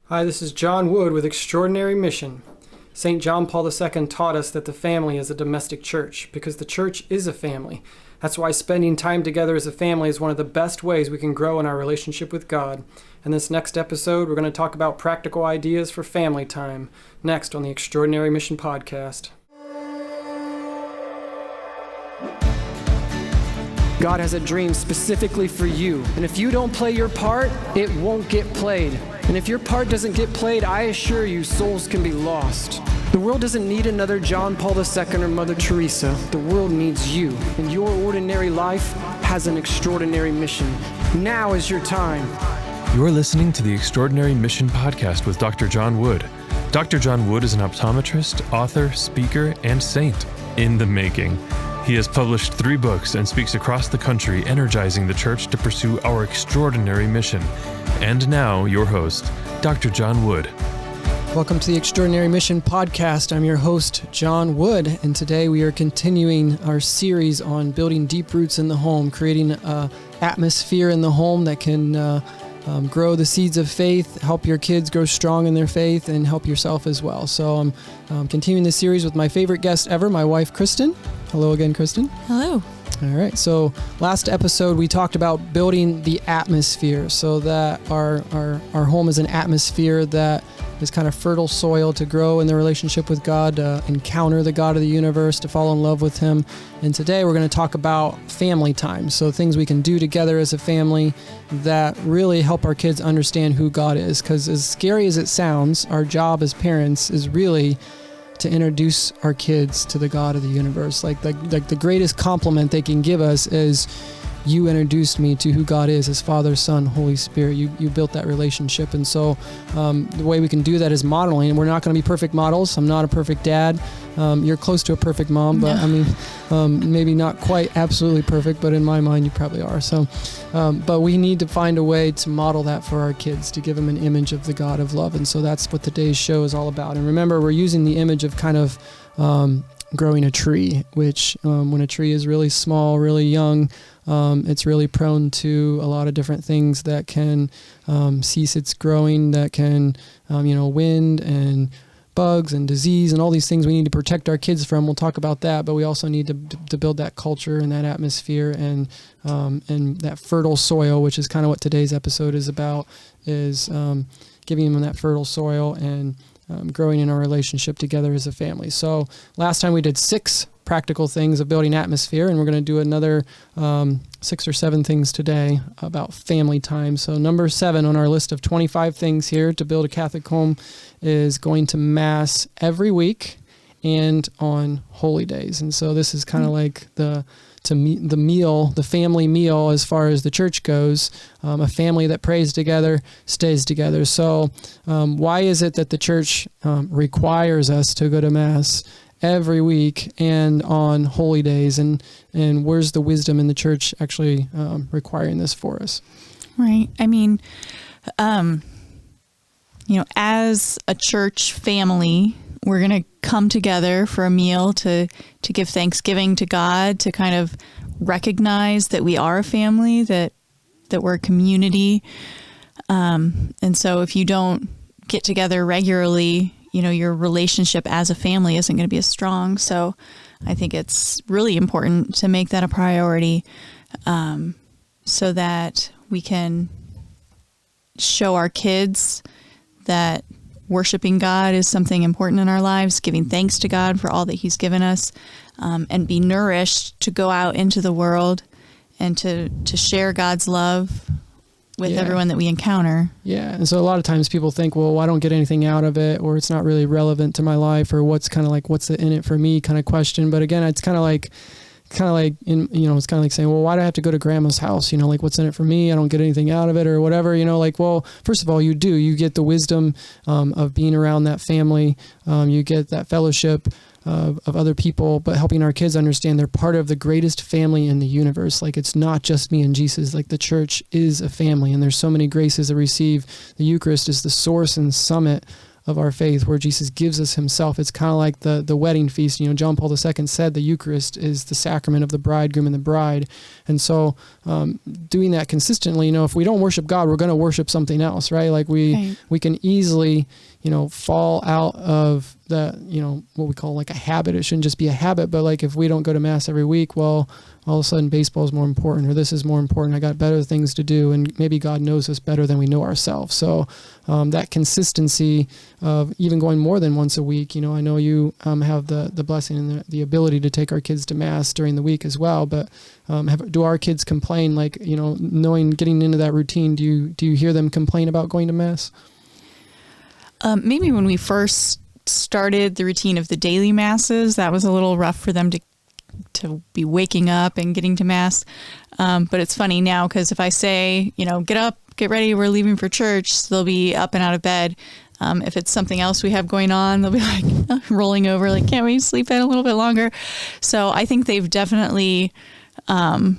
Hi, this is John Wood with Extraordinary Mission. St. John Paul II taught us that the family is a domestic church because the church is a family. That's why spending time together as a family is one of the best ways we can grow in our relationship with God. In this next episode, we're going to talk about practical ideas for family time, next on the Extraordinary Mission podcast. God has a dream specifically for you, and if you don't play your part, it won't get played. And if your part doesn't get played, I assure you, souls can be lost. The world doesn't need another John Paul II or Mother Teresa. The world needs you, and your ordinary life has an extraordinary mission. Now is your time. You're listening to the Extraordinary Mission podcast with Dr. John Wood. Dr. John Wood is an optometrist, author, speaker, and saint in the making. He has published 3 books and speaks across the country, energizing the church to pursue our extraordinary mission. And now, your host, Dr. John Wood. Welcome to the Extraordinary Mission podcast. I'm your host, John Wood, and today we are continuing our series on building deep roots in the home, creating an atmosphere in the home that can grow the seeds of faith, help your kids grow strong in their faith, and help yourself as well. So I'm continuing this series with my favorite guest ever, my wife, Kristen. Hello again, Kristen. Hello. All right. So last episode, we talked about building the atmosphere so that our home is an atmosphere that is kind of fertile soil to grow in the relationship with God, to encounter the God of the universe, to fall in love with Him. And today we're going to talk about family time. So things we can do together as a family that really help our kids understand who God is. Because as scary as it sounds, our job as parents is really to introduce our kids to the God of the universe. Like the greatest compliment they can give us is, you introduced me to who God is as Father, Son, Holy Spirit. You built that relationship. And so the way we can do that is modeling. And we're not going to be perfect models. I'm not a perfect dad. You're close to a perfect mom, but no. I mean, maybe not quite absolutely perfect, but in my mind, you probably are. So, but we need to find a way to model that for our kids, to give them an image of the God of love. And so that's what today's show is all about. And remember, we're using the image of kind of growing a tree, which when a tree is really small, really young, it's really prone to a lot of different things that can cease its growing, that can, wind and bugs and disease and all these things we need to protect our kids from. We'll talk about that, but we also need to build that culture and that atmosphere and that fertile soil, which is kind of what today's episode is about, is giving them that fertile soil and growing in our relationship together as a family. So last time we did 6 practical things of building atmosphere, and we're going to do another 6 or 7 things today about family time. So number 7 on our list of 25 things here to build a Catholic home is going to Mass every week and on holy days. And so this is kind of like the family meal as far as the church goes. A family that prays together stays together. So why is it that the church requires us to go to Mass every week and on holy days? And where's the wisdom in the church actually requiring this for us? Right. I mean, as a church family, we're going to come together for a meal to give thanksgiving to God, to kind of recognize that we are a family, that we're a community. And so if you don't get together regularly, your relationship as a family isn't going to be as strong. So I think it's really important to make that a priority, so that we can show our kids that worshiping God is something important in our lives, giving thanks to God for all that He's given us, and be nourished to go out into the world and to share God's love with everyone that we encounter. Yeah. And so a lot of times people think, well, I don't get anything out of it, or it's not really relevant to my life, or what's in it for me kind of question. But again, it's kind of like it's kind of like saying, well, why do I have to go to grandma's house? What's in it for me? I don't get anything out of it or whatever, well, first of all, you get the wisdom of being around that family. You get that fellowship of other people, but helping our kids understand they're part of the greatest family in the universe. Like, it's not just me and Jesus. Like, the church is a family, and there's so many graces to receive. The Eucharist is the source and summit our faith, where Jesus gives us himself. It's kind of like the wedding feast. John Paul II said the Eucharist is the sacrament of the bridegroom and the bride. And so doing that consistently, if we don't worship God, we're going to worship something else, right? Like we can easily, fall out of the, what we call like a habit. It shouldn't just be a habit, but like if we don't go to Mass every week, well, all of a sudden baseball is more important, or this is more important. I got better things to do. And maybe God knows us better than we know ourselves. So that consistency of even going more than once a week, I know you have the blessing and the ability to take our kids to Mass during the week as well. But do our kids complain, like, getting into that routine? Do you hear them complain about going to Mass? Maybe when we first started the routine of the daily Masses, that was a little rough for them to be waking up and getting to Mass. But it's funny now, because if I say, get up, get ready, we're leaving for church, they'll be up and out of bed. If it's something else we have going on, they'll be like rolling over, like, can't we sleep in a little bit longer? So I think they've definitely come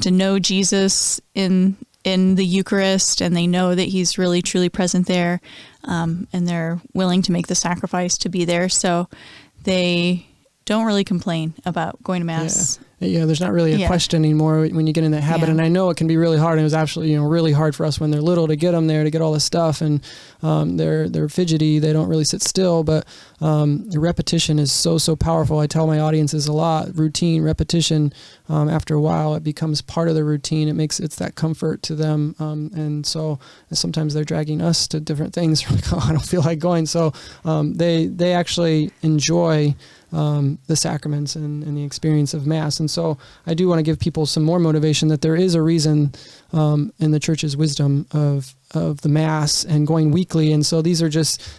to know Jesus in the Eucharist, and they know that he's really, truly present there. And they're willing to make the sacrifice to be there. So they don't really complain about going to Mass. Yeah, there's not really a question anymore when you get in that habit. And I know it can be really hard. And it was actually, really hard for us when they're little to get them there, to get all this stuff. And they're fidgety. They don't really sit still. But repetition is so powerful. I tell my audiences a lot, routine, repetition. After a while, it becomes part of the routine. It's that comfort to them. And so sometimes they're dragging us to different things. Like, I don't feel like going. So they actually enjoy the sacraments and the experience of Mass. And so I do want to give people some more motivation that there is a reason in the Church's wisdom of the Mass and going weekly. And so these are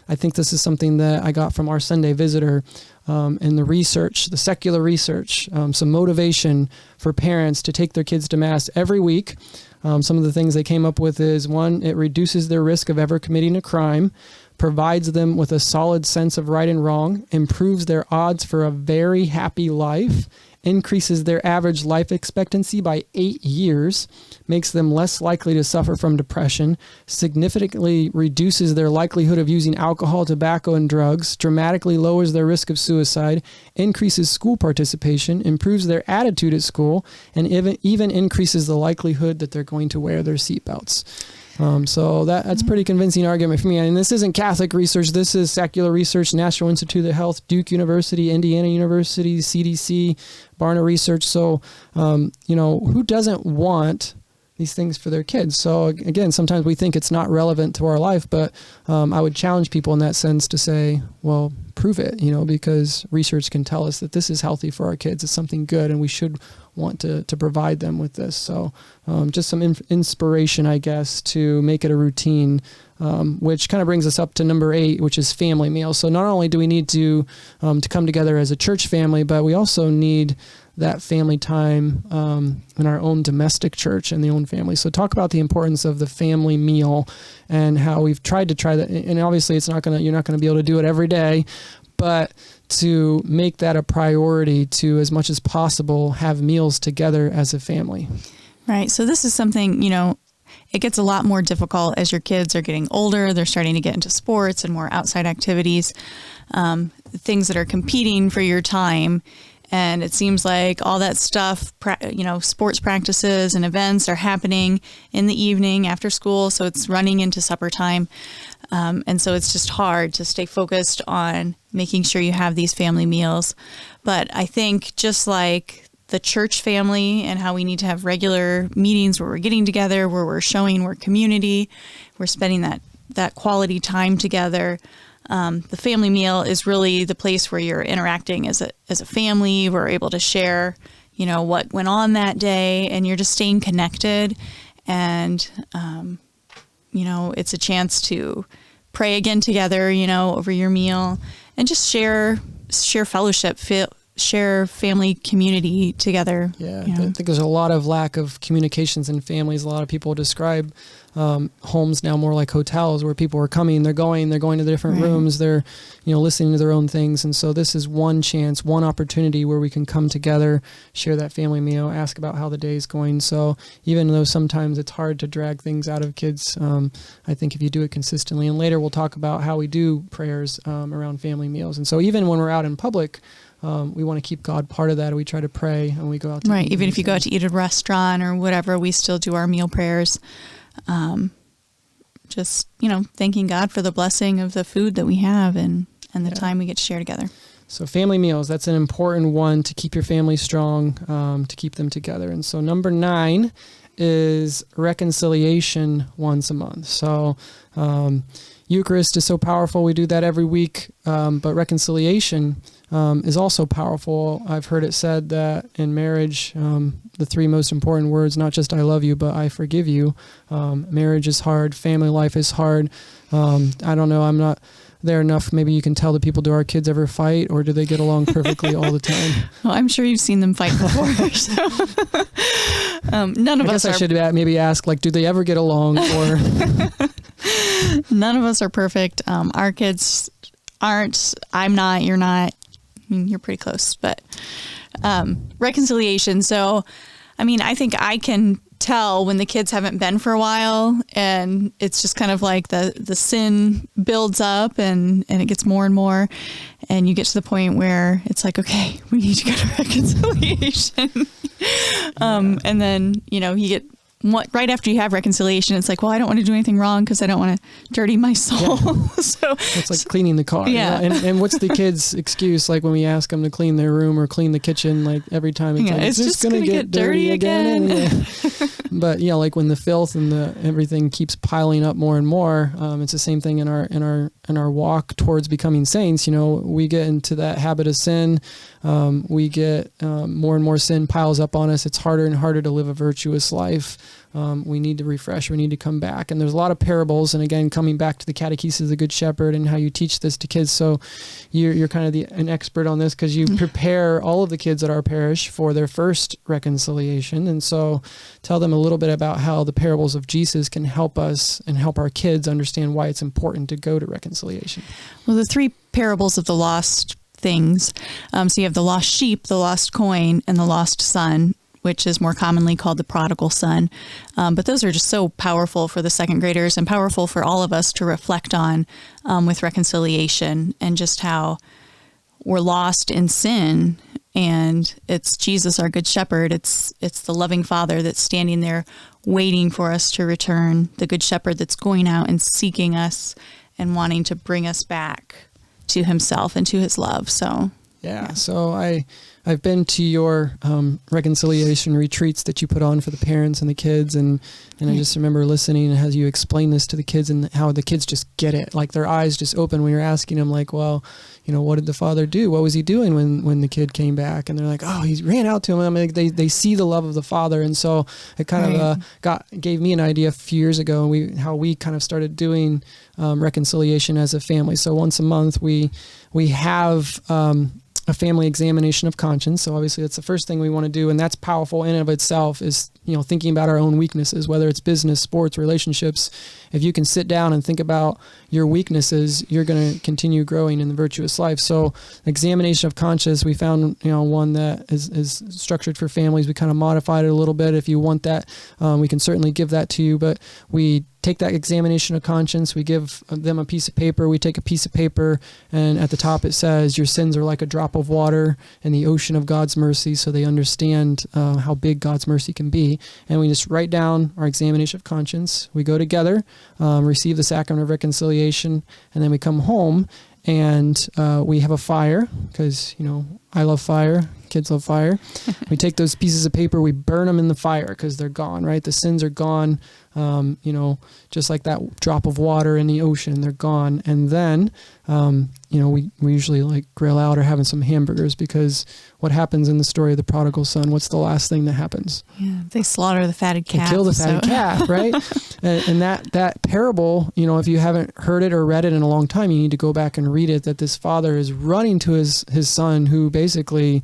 I think this is something that I got from our Sunday visitor in the research, the secular research, some motivation for parents to take their kids to Mass every week. Some of the things they came up with is, 1, it reduces their risk of ever committing a crime, provides them with a solid sense of right and wrong, improves their odds for a very happy life, increases their average life expectancy by 8 years, makes them less likely to suffer from depression, significantly reduces their likelihood of using alcohol, tobacco, and drugs, dramatically lowers their risk of suicide, increases school participation, improves their attitude at school, and even increases the likelihood that they're going to wear their seatbelts. So that's pretty convincing argument for me. And this isn't Catholic research. This is secular research, National Institute of Health, Duke University, Indiana University, CDC, Barna Research. So, who doesn't want these things for their kids? So again, sometimes we think it's not relevant to our life, but I would challenge people in that sense to say, well, prove it, because research can tell us that this is healthy for our kids. It's something good, and we should want to provide them with this. So just some inspiration, I guess, to make it a routine, which kind of brings us up to number 8, which is family meals. So not only do we need to come together as a church family, but we also need that family time in our own domestic church and the own family. So talk about the importance of the family meal and how we've tried to try that. And obviously you're not going to be able to do it every day, but to make that a priority to, as much as possible, have meals together as a family. Right. So this is something, it gets a lot more difficult as your kids are getting older. They're starting to get into sports and more outside activities, things that are competing for your time. And it seems like all that stuff, sports practices and events are happening in the evening after school. So it's running into supper time. And so it's just hard to stay focused on making sure you have these family meals. But I think just like the church family and how we need to have regular meetings where we're getting together, where we're showing we're community, we're spending that quality time together. The family meal is really the place where you're interacting as a family. We're able to share, what went on that day, and you're just staying connected. And, it's a chance to pray again together, over your meal, and just share fellowship, share family community together. Yeah, I think there's a lot of lack of communications in families. A lot of people describe homes now more like hotels where people are coming, they're going to the different rooms, they're, listening to their own things. And so this is one chance, one opportunity where we can come together, share that family meal, ask about how the day is going. So even though sometimes it's hard to drag things out of kids, I think if you do it consistently, and later we'll talk about how we do prayers around family meals. And so even when we're out in public, we want to keep God part of that. We try to pray and we go out to eat. Even if you go out to eat at a restaurant or whatever, we still do our meal prayers. Just, thanking God for the blessing of the food that we have and the time we get to share together. So family meals, that's an important one to keep your family strong, to keep them together. And so number 9 is reconciliation once a month. So Eucharist is so powerful. We do that every week, but reconciliation is also powerful. I've heard it said that in marriage, the 3 most important words, not just I love you, but I forgive you. Marriage is hard. Family life is hard. I don't know. I'm not there enough. Maybe you can tell the people, do our kids ever fight, or do they get along perfectly all the time? Well, I'm sure you've seen them fight before. So. None of us I should maybe ask, do they ever get along? Or none of us are perfect. Our kids aren't. I'm not. You're not. I mean, you're pretty close, but reconciliation. So, I think I can tell when the kids haven't been for a while, and it's just kind of like the sin builds up and it gets more and more, and you get to the point where it's like, okay, we need to go to reconciliation. And then, you get right after you have reconciliation, it's like, well, I don't want to do anything wrong because I don't want to dirty my soul. So it's like cleaning the car. Yeah. And what's the kids' excuse? When we ask them to clean their room or clean the kitchen, every time it's just going to get dirty again. But when the filth and everything keeps piling up more and more, it's the same thing in our walk towards becoming saints. We get into that habit of sin. We get more and more sin piles up on us. It's harder and harder to live a virtuous life. We need to refresh. We need to come back. And there's a lot of parables. And again, coming back to the Catechesis of the Good Shepherd and how you teach this to kids. So you're kind of an expert on this because you prepare all of the kids at our parish for their first reconciliation. And so tell them a little bit about how the parables of Jesus can help us and help our kids understand why it's important to go to reconciliation. Well, the 3 parables of the lost things. So you have the lost sheep, the lost coin, and the lost son, which is more commonly called the prodigal son. But those are just so powerful for the second graders and powerful for all of us to reflect on with reconciliation and just how we're lost in sin. And it's Jesus, our good shepherd. It's the loving Father that's standing there waiting for us to return, the good shepherd that's going out and seeking us and wanting to bring us back to himself and to his love. So so I've been to your reconciliation retreats that you put on for the parents and the kids, and I just remember listening and as you explain this to the kids and how the kids just get it, their eyes just open when you're asking them, well, what did the father do? What was he doing when the kid came back? And they're like, oh, he ran out to him. They see the love of the Father, and so it kind of gave me an idea a few years ago, and how we kind of started doing reconciliation as a family. So once a month we have a family examination of conscience. So obviously that's the first thing we want to do. And that's powerful in and of itself is, thinking about our own weaknesses, whether it's business, sports, relationships. If you can sit down and think about your weaknesses, you're going to continue growing in the virtuous life. So examination of conscience, we found, one that is structured for families. We kind of modified it a little bit. If you want that, we can certainly give that to you, but we take that examination of conscience, we give them a piece of paper, we take a piece of paper, and at the top it says, your sins are like a drop of water in the ocean of God's mercy, so they understand how big God's mercy can be. And we just write down our examination of conscience. We go together, receive the sacrament of reconciliation, and then we come home and we have a fire, because, I love fire. Kids love fire. We take those pieces of paper, we burn them in the fire because they're gone, right? The sins are gone, just like that drop of water in the ocean, they're gone. And then, we usually grill out or having some hamburgers, because what happens in the story of the prodigal son, what's the last thing that happens? Yeah, they slaughter the fatted calf. They kill the fatted calf, right? and that parable, if you haven't heard it or read it in a long time, you need to go back and read it, that this father is running to his son, who basically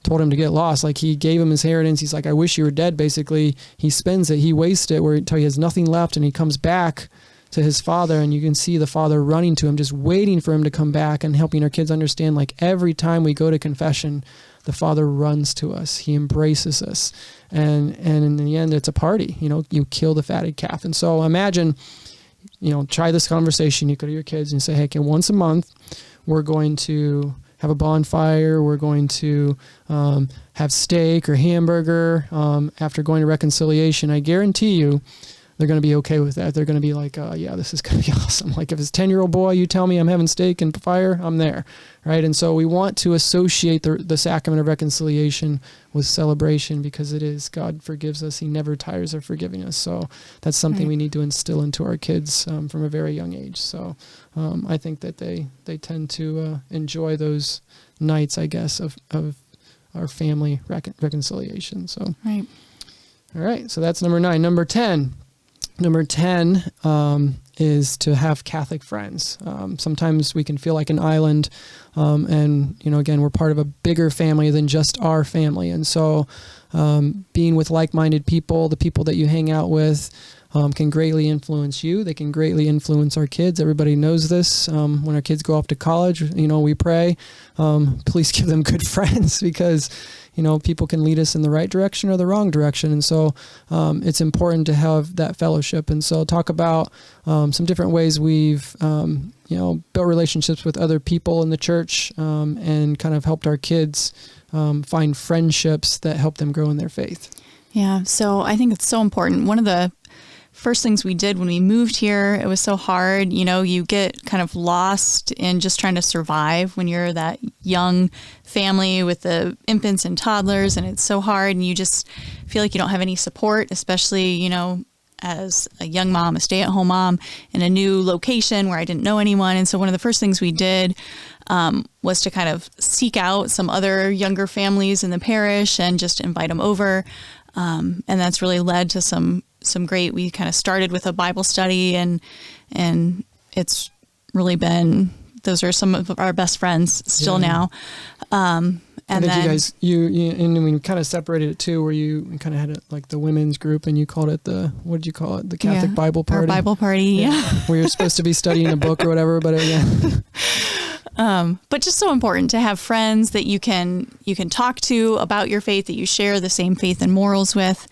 told him to get lost. Like, he gave him his inheritance. He's like, I wish you were dead, basically. He spends it, he wastes it, until he has nothing left, and he comes back to his father, and you can see the father running to him, just waiting for him to come back, and helping our kids understand, like, every time we go to confession, the father runs to us. He embraces us. And in the end, it's a party. You kill the fatted calf. And so imagine, try this conversation. You go to your kids and say, hey, once a month, we're going to have a bonfire. We're going to have steak or hamburger after going to reconciliation. I guarantee you they're going to be okay with that. They're going to be like, yeah, this is going to be awesome. Like, if it's a 10-year-old boy, you tell me I'm having steak and fire, I'm there, right? And so we want to associate the sacrament of reconciliation with celebration, because it is, God forgives us. He never tires of forgiving us. So that's something we need to instill into our kids from a very young age. So I think that they tend to enjoy those nights, I guess, of our family reconciliation. So, right. All right. So that's number 9. Number 10 is to have Catholic friends. Sometimes we can feel like an island, and again, we're part of a bigger family than just our family. And so, being with like-minded people, the people that you hang out with, can greatly influence you. They can greatly influence our kids. Everybody knows this. When our kids go off to college, we pray, please give them good friends, because people can lead us in the right direction or the wrong direction. And so it's important to have that fellowship. And so talk about some different ways we've, built relationships with other people in the church, and kind of helped our kids find friendships that help them grow in their faith. Yeah. So I think it's so important. One of the first things we did when we moved here, it was so hard. You get kind of lost in just trying to survive when you're that young family with the infants and toddlers, and it's so hard, and you just feel like you don't have any support, especially, as a young mom, a stay-at-home mom in a new location where I didn't know anyone. And so one of the first things we did was to kind of seek out some other younger families in the parish and just invite them over. And that's really led to some great, we kind of started with a Bible study, and it's really been, those are some of our best friends still now. And I think then you guys, and we kind of separated it too, where you kind of had it like the women's group, and you called it what did you call it? The Catholic Bible Party. Our Bible party, yeah. Where you're supposed to be studying a book or whatever, but but just so important to have friends that you can talk to about your faith, that you share the same faith and morals with.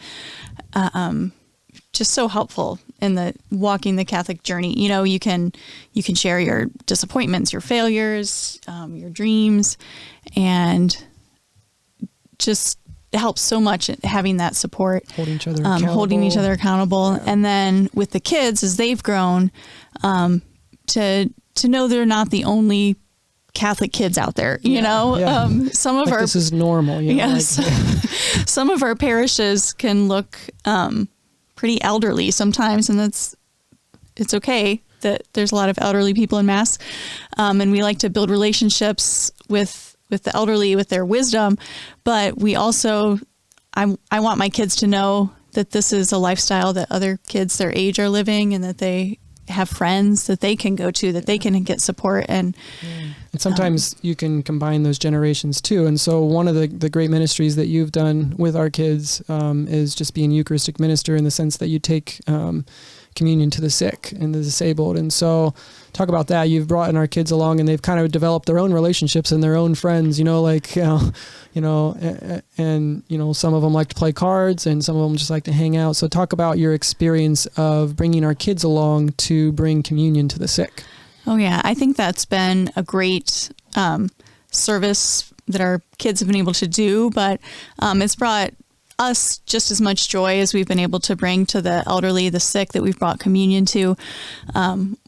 Just so helpful in the walking the Catholic journey. You can share your disappointments, your failures, your dreams, and just it helps so much having that support, holding each other accountable. Yeah. And then with the kids, as they've grown, to know they're not the only Catholic kids out there, some of this is normal. Yes. Some of our parishes can look, pretty elderly sometimes, and it's okay that there's a lot of elderly people in Mass. And we like to build relationships with the elderly, with their wisdom, but we also, I want my kids to know that this is a lifestyle that other kids their age are living, and that they have friends that they can go to, that they can get support. And sometimes you can combine those generations too. And so one of the great ministries that you've done with our kids is just being Eucharistic minister, in the sense that you take communion to the sick and the disabled. And so talk about that. You've brought in our kids along, and they've kind of developed their own relationships and their own friends, and some of them like to play cards, and some of them just like to hang out. So talk about your experience of bringing our kids along to bring communion to the sick. Oh yeah. I think that's been a great service that our kids have been able to do, but it's brought us just as much joy as we've been able to bring to the elderly, the sick that we've brought communion to.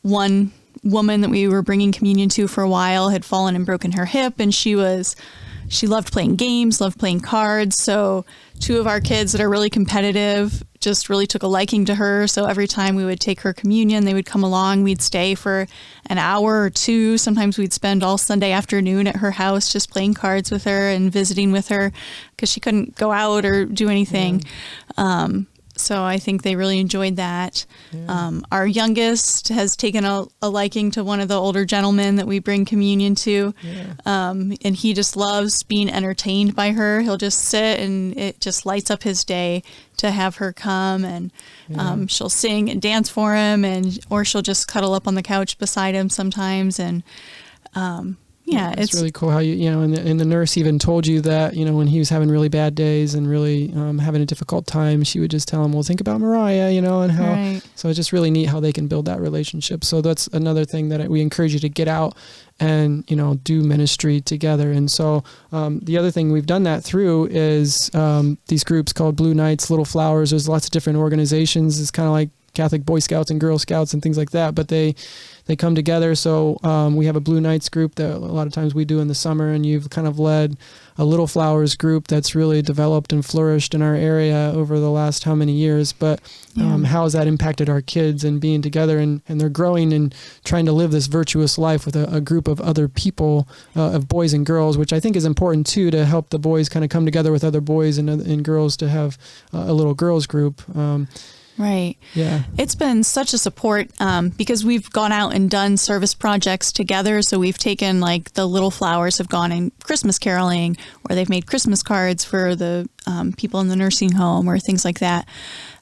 One woman that we were bringing communion to for a while had fallen and broken her hip, and she loved playing games, loved playing cards. So 2 of our kids that are really competitive just really took a liking to her. So every time we would take her communion, they would come along. We'd stay for an hour or 2. Sometimes we'd spend all Sunday afternoon at her house just playing cards with her and visiting with her, because she couldn't go out or do anything. So I think they really enjoyed that. Yeah. Our youngest has taken a liking to one of the older gentlemen that we bring communion to. Yeah. And he just loves being entertained by her. He'll just sit and it just lights up his day to have her come, and she'll sing and dance for him, or she'll just cuddle up on the couch beside him sometimes. And it's really cool how and the nurse even told you that, when he was having really bad days and really having a difficult time, she would just tell him, well, think about Mariah, and how, right. So it's just really neat how they can build that relationship. So that's another thing that we encourage you to get out and, do ministry together. And so the other thing we've done that through is these groups called Blue Knights, Little Flowers. There's lots of different organizations. It's kind of like Catholic Boy Scouts and Girl Scouts and things like that, but they come together. So we have a Blue Knights group that a lot of times we do in the summer, and you've kind of led a Little Flowers group that's really developed and flourished in our area over the last how many years. But how has that impacted our kids and being together, and they're growing and trying to live this virtuous life with a group of other people, of boys and girls, which I think is important too, to help the boys kind of come together with other boys and girls to have a little girls group. Right. Yeah. It's been such a support because we've gone out and done service projects together. So we've taken, like, the Little Flowers have gone in Christmas caroling, or they've made Christmas cards for the people in the nursing home or things like that.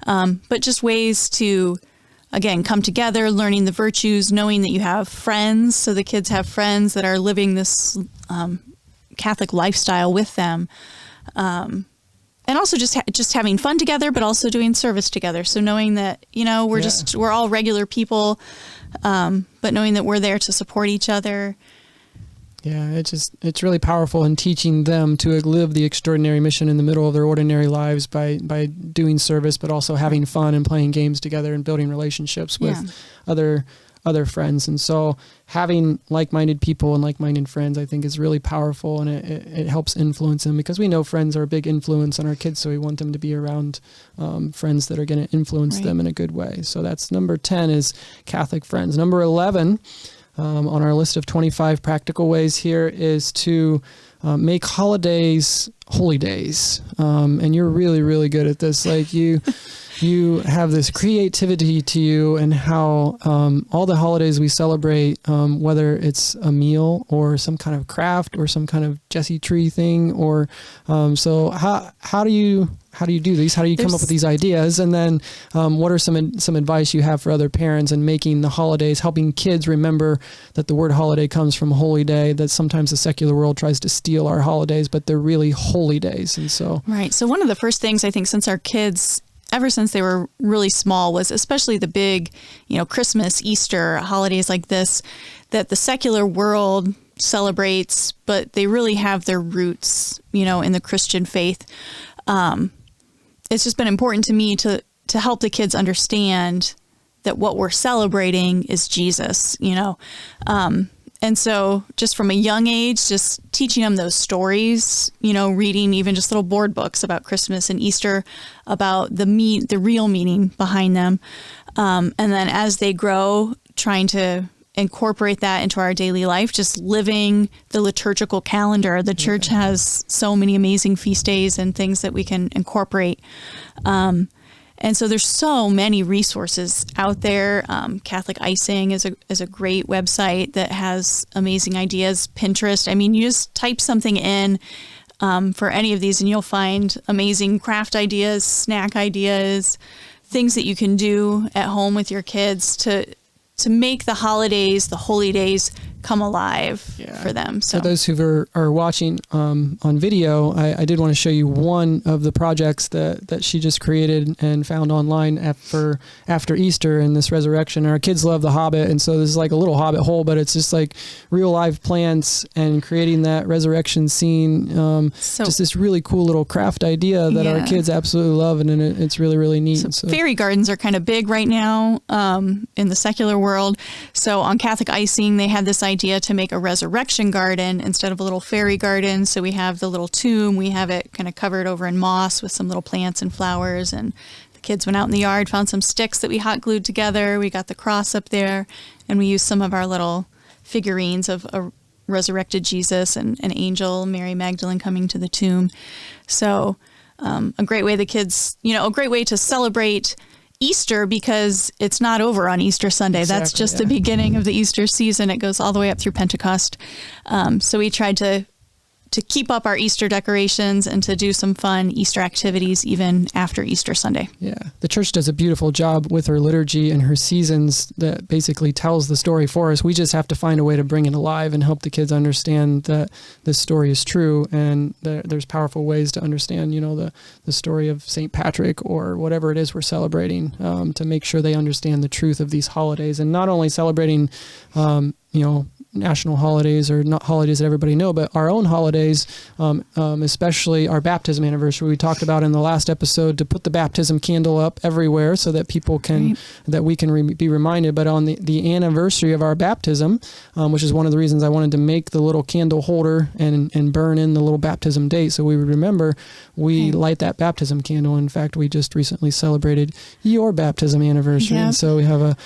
But just ways to, again, come together, learning the virtues, knowing that you have friends. So the kids have friends that are living this Catholic lifestyle with them. And also just having fun together, but also doing service together. So knowing that, we're all regular people, but knowing that we're there to support each other. Yeah, it's really powerful in teaching them to live the extraordinary mission in the middle of their ordinary lives by doing service, but also having fun and playing games together and building relationships with other friends. And so having like-minded people and like-minded friends, I think, is really powerful, and it helps influence them, because we know friends are a big influence on our kids, so we want them to be around friends that are going to influence them in a good way. So that's number 10 is Catholic friends. Number 11 on our list of 25 practical ways here is to make holidays holy days. And you're really, really good at this. Like you have this creativity to you, and how all the holidays we celebrate, whether it's a meal or some kind of craft or some kind of Jesse tree thing, or so how do you do these? How do you come up with these ideas? And then what are some advice you have for other parents in making the holidays, helping kids remember that the word holiday comes from holy day, that sometimes the secular world tries to steal our holidays, but they're really holy days. And so right. So one of the first things, I think, since our kids, ever since they were really small, was especially the big, Christmas, Easter, holidays like this, that the secular world celebrates, but they really have their roots, in the Christian faith. It's just been important to me to help the kids understand that what we're celebrating is Jesus, and so just from a young age, just teaching them those stories, reading even just little board books about Christmas and Easter, about the real meaning behind them. And then as they grow, trying to incorporate that into our daily life, just living the liturgical calendar. The church has so many amazing feast days and things that we can incorporate. And so there's so many resources out there. Catholic Icing is a great website that has amazing ideas. Pinterest. I mean, you just type something in for any of these and you'll find amazing craft ideas, snack ideas, things that you can do at home with your kids to make the holidays, the holy days, come alive for them. So for those who are watching on video, I did want to show you one of the projects that she just created and found online after Easter and this resurrection. Our kids love The Hobbit, and so this is like a little Hobbit hole, but it's just like real live plants and creating that resurrection scene. Just this really cool little craft idea that our kids absolutely love, and it's really, really neat. So fairy gardens are kind of big right now in the secular world. So on Catholic Icing, they had this idea to make a resurrection garden instead of a little fairy garden. So we have the little tomb, we have it kind of covered over in moss with some little plants and flowers, and the kids went out in the yard, found some sticks that we hot glued together. We got the cross up there, and we used some of our little figurines of a resurrected Jesus and an angel, Mary Magdalene, coming to the tomb. So a great way a great way to celebrate Easter, because it's not over on Easter Sunday. Exactly, That's just the beginning of the Easter season. It goes all the way up through Pentecost. So we tried to keep up our Easter decorations and to do some fun Easter activities even after Easter Sunday. Yeah, the church does a beautiful job with her liturgy and her seasons that basically tells the story for us. We just have to find a way to bring it alive and help the kids understand that this story is true, and there's powerful ways to understand, the story of St. Patrick or whatever it is we're celebrating, to make sure they understand the truth of these holidays, and not only celebrating, national holidays or not holidays that everybody know, but our own holidays, especially our baptism anniversary. We talked about in the last episode to put the baptism candle up everywhere so that people can, that we can be reminded. But on the anniversary of our baptism, which is one of the reasons I wanted to make the little candle holder and burn in the little baptism date so we would remember, we light that baptism candle. In fact, we just recently celebrated your baptism anniversary. Yep. And so we have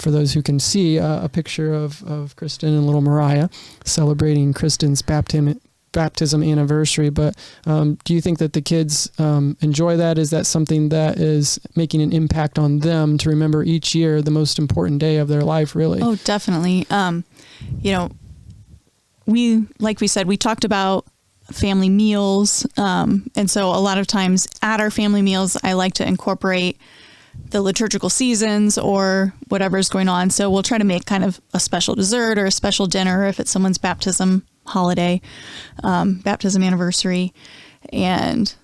for those who can see, a picture of Kristen and little Mariah celebrating Kristen's baptism anniversary. But do you think that the kids enjoy that? Is that something that is making an impact on them to remember each year the most important day of their life, really? Oh, definitely. Like we said, we talked about family meals. And so a lot of times at our family meals, I like to incorporate the liturgical seasons or whatever's going on. So we'll try to make kind of a special dessert or a special dinner if it's someone's baptism holiday, baptism anniversary. And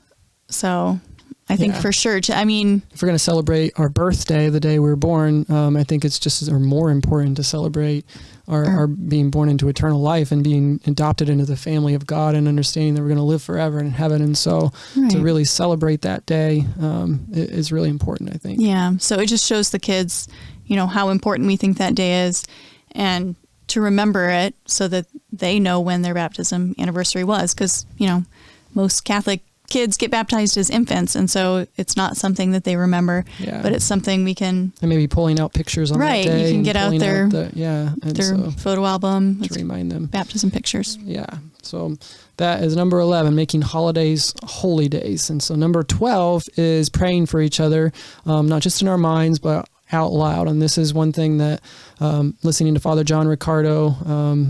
so I think for sure, if we're going to celebrate our birthday, the day we were born, I think it's just or more important to celebrate our being born into eternal life and being adopted into the family of God and understanding that we're going to live forever in heaven. And so to really celebrate that day is really important, I think. Yeah. So it just shows the kids, how important we think that day is, and to remember it so that they know when their baptism anniversary was. Because, most Catholic kids get baptized as infants, and so it's not something that they remember, but it's something we can... And maybe pulling out pictures on that day. You can get out their photo album to remind them. Baptism pictures. Yeah. So that is number 11, making holidays holy days. And so number 12 is praying for each other, not just in our minds, but out loud. And this is one thing that listening to Father John Ricardo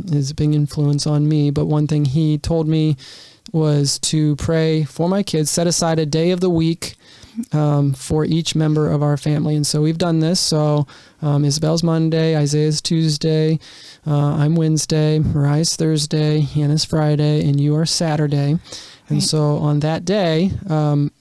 is a big influence on me. But one thing he told me was to pray for my kids, set aside a day of the week for each member of our family. And so we've done this. So Isabel's Monday, Isaiah's Tuesday, I'm Wednesday, Mariah's Thursday, Hannah's Friday, and you are Saturday. And so on that day,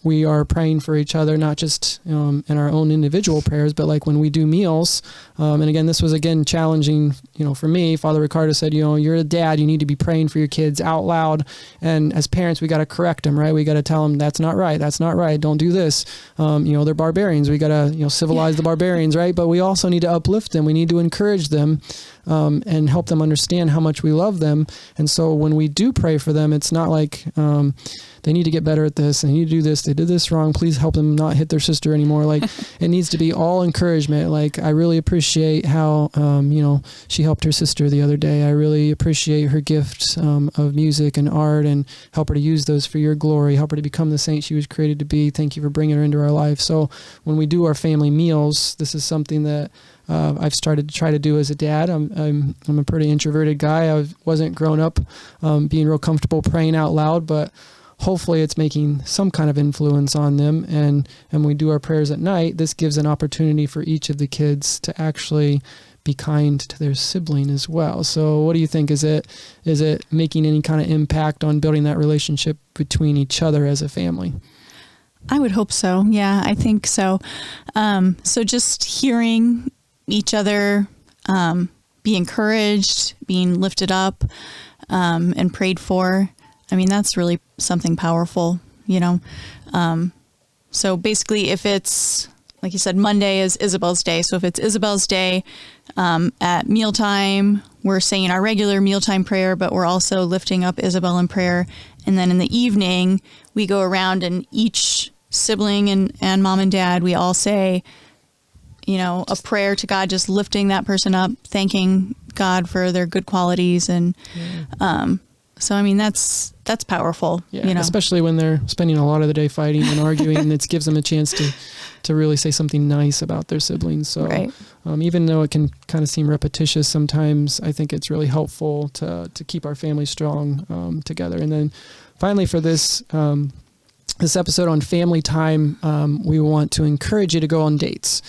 we are praying for each other, not just in our own individual prayers, but like when we do meals. And again, this was challenging, for me. Father Ricardo said, you're a dad, you need to be praying for your kids out loud. And as parents, we got to correct them, right? We got to tell them that's not right. That's not right. Don't do this. They're barbarians. We got to, civilize the barbarians, right? But we also need to uplift them. We need to encourage them and help them understand how much we love them. And so when we do pray for them, it's not like they need to get better at this. They need to do this. They did this wrong. Please help them not hit their sister anymore. Like it needs to be all encouragement. Like I really appreciate how, she helped her sister the other day. I really appreciate her gift of music and art, and help her to use those for your glory. Help her to become the saint she was created to be. Thank you for bringing her into our life. So when we do our family meals, this is something that I've started to try to do as a dad. I'm a pretty introverted guy. I wasn't grown up being real comfortable praying out loud, but hopefully it's making some kind of influence on them. And when we do our prayers at night, this gives an opportunity for each of the kids to actually be kind to their sibling as well. So what do you think? Is it making any kind of impact on building that relationship between each other as a family? I would hope so. Yeah, I think so. So just hearing each other be encouraged, being lifted up, and prayed for. That's really something powerful, So basically, if it's, like you said, Monday is Isabel's day. So if it's Isabel's day, at mealtime, we're saying our regular mealtime prayer, but we're also lifting up Isabel in prayer. And then in the evening, we go around and each sibling and mom and dad, we all say, a prayer to God, just lifting that person up, thanking God for their good qualities. And So, I mean, that's powerful, Yeah, you know. especially when they're spending a lot of the day fighting and arguing, and it gives them a chance to really say something nice about their siblings. So Right. Even though it can kind of seem repetitious sometimes, I think it's really helpful to keep our family strong together. And then finally for this episode on family time, we want to encourage you to go on dates,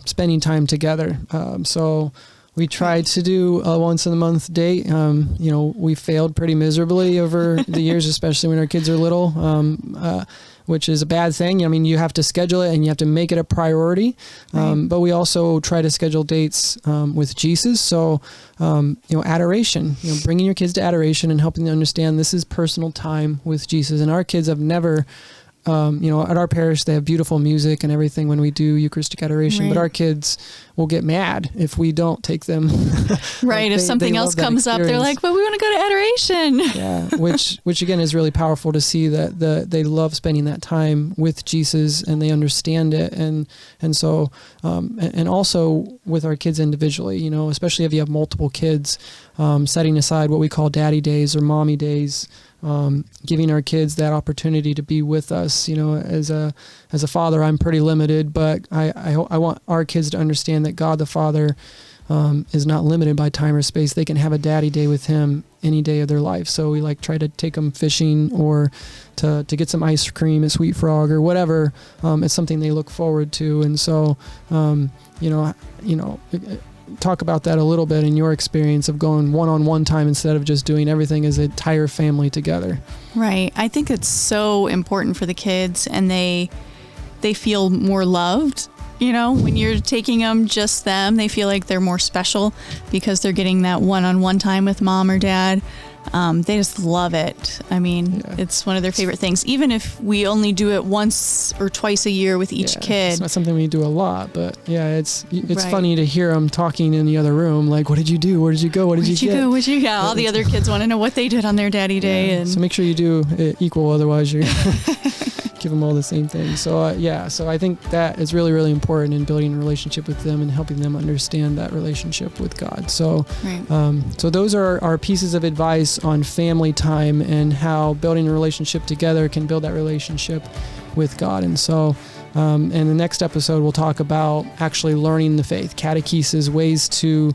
spending time together. So we tried to do a once in a month date. We failed pretty miserably over the years, especially when our kids are little, which is a bad thing. I mean, you have to schedule it and you have to make it a priority. Right. But we also try to schedule dates with Jesus. So, adoration, bringing your kids to adoration and helping them understand this is personal time with Jesus. And our kids have never... at our parish, they have beautiful music and everything when we do Eucharistic adoration, but our kids will get mad if we don't take them. Right. If something else comes up, they're like, but we want to go to adoration. Yeah. Which again is really powerful to see that they love spending that time with Jesus and they understand it. And so, and also with our kids individually, especially if you have multiple kids, setting aside what we call daddy days or mommy days, giving our kids that opportunity to be with us. As a father, I'm pretty limited, but I want our kids to understand that God the Father is not limited by time or space. They can have a daddy day with him any day of their life. So we try to take them fishing or to get some ice cream at Sweet Frog or whatever. It's something they look forward to. And so, talk about that a little bit in your experience of going one-on-one time instead of just doing everything as an entire family together. Right. I think it's so important for the kids, and they feel more loved. When you're taking them just them, they feel like they're more special because they're getting that one-on-one time with mom or dad. They just love it. I mean, It's one of their favorite things, even if we only do it once or twice a year with each kid. It's not something we do a lot, but it's Right. funny to hear them talking in the other room. Like, what did you do? Where did you go? What did you get? Yeah, all the other kids want to know what they did on their daddy day. Yeah. And So make sure you do it equal. Otherwise you're give them all the same thing. So so I think that is really, really important in building a relationship with them and helping them understand that relationship with God. So, Right. So those are our pieces of advice on family time and how building a relationship together can build that relationship with God. And so, in the next episode, we'll talk about actually learning the faith, catechesis, ways to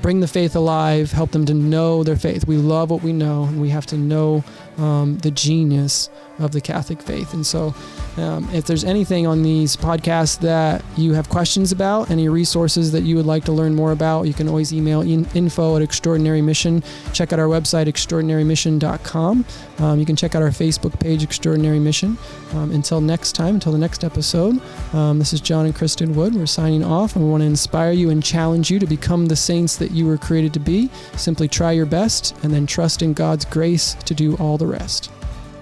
bring the faith alive, help them to know their faith. We love what we know, and we have to know the genius of the Catholic faith. And so if there's anything on these podcasts that you have questions about, any resources that you would like to learn more about, you can always email info@Extraordinary Mission. Check out our website, extraordinarymission.com. You can check out our Facebook page, Extraordinary Mission. Until the next episode, this is John and Kristen Wood. We're signing off, and we want to inspire you and challenge you to become the saints that you were created to be. Simply try your best and then trust in God's grace to do all the rest.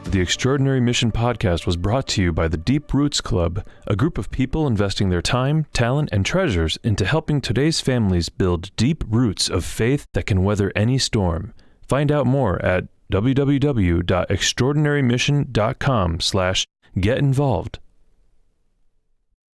The Extraordinary Mission podcast was brought to you by the Deep Roots Club, a group of people investing their time, talent, and treasures into helping today's families build deep roots of faith that can weather any storm. Find out more at www.extraordinarymission.com/get involved.